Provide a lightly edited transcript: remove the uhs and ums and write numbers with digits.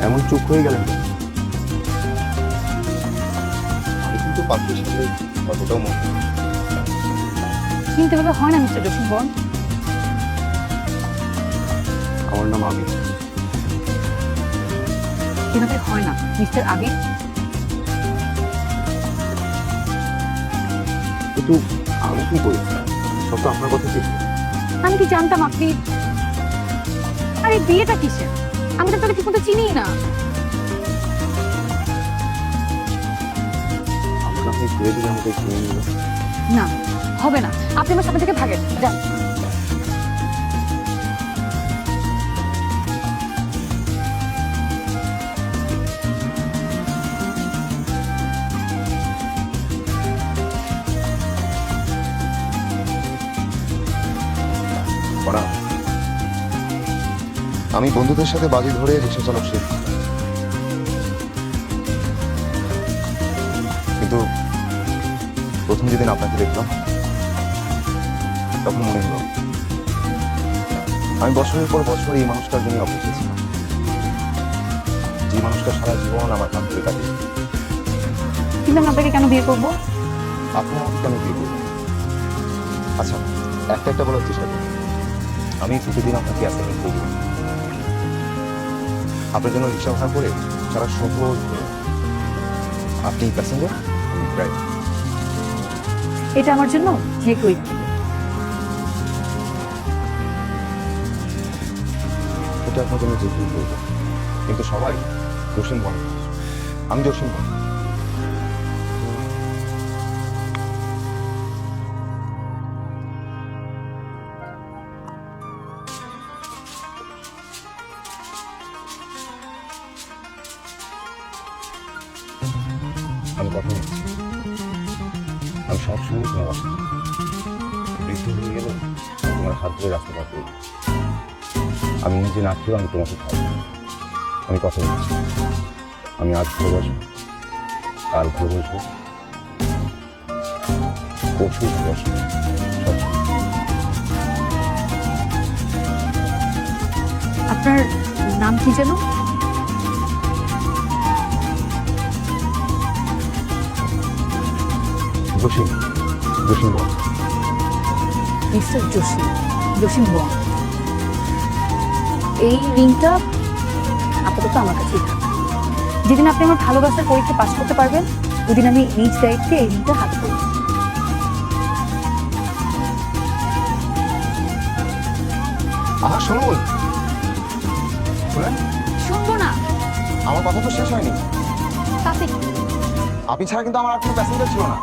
এমন চুপ হয়ে গেলেন কেন? আমি কিন্তু পাত্রের সাথে কতটাও মনে চিনতে ভাবে হয় না মিস্টার জসিম বন। আমার নাম আবির। এভাবে হয় না মিস্টার আবির। কিন্তু আমি কি করি? সব তো আপনার কথা ছিল। আমি কি জানতাম আপনি, আরে বিয়েটা কিসের? আমি তো তাহলে ঠিক মতো চিনিই না। আমার আপনি ঘুরে দিলে আমাকে চিনে নিল। না হবে না, আপনি আমার সামনে থেকে ভাগেন, যান। পড়া। আমি বন্ধুদের সাথে বাজি ধরে রিক্সা চালক শিখি, কিন্তু প্রথম যেদিন আপনাকে দেখলাম তখন মনে হলো আমি বছরের পর বছর এই মানুষটার জন্য অপেক্ষা ছিলাম, যে মানুষটা সারা জীবন আমার কাছ থেকে কাটিয়ে। কিন্তু আমি আপনাকে কেন বিয়ে করবো? আপনি আমাকে কেন বিয়ে করবেন? আচ্ছা, একটা একটা বলার চেষ্টা করুন। আমি প্রতিদিন আপনাকে অ্যাসাইনমেন্ট করি, আপনার জন্য রিক্সা ভাড়া করে সারা শহর ঘুরে। আপনি প্যাসেঞ্জার, আমি ড্রাইভার। এটা আমার জন্য যে কই। এটা আপনার জন্য যে কেউ করবো, কিন্তু সবাই জসিম বলে। আমি জসিম বল। আমি কথা বলছি, আমি সবসময় তোমার বাসা বৃদ্ধ হয়ে গেল, তোমার হাত ধরে রাস্তা পার করবো। আমি নিজে না খেয়েও আমি তোমাকে খাওয়াবো। আমি কথা বলছি, আমি আজ ভালোবাসবো, কাল ভালোবাসবো, প্রচুর ভালোবাসবো। আপনার নাম কি যেন? জসিম, জসিম বল। মিস্টার জসিম, জসিম বন। এই রিংটা আপাতত আমার কাছেই থাকবে। যেদিন আপনি আমার ভালোবাসার পরীক্ষা পাশ করতে পারবেন, ওদিন আমি নিজ দায়িত্বে এই রিংটা হাতে করব। আহা শুনুন, শুনেন, শুনবো না। আমার কথা তো শেষ হয়নি। তাতে কি? আপনি ছাড়া কিন্তু আমার আর কোনো প্যাসেঞ্জার ছিল না।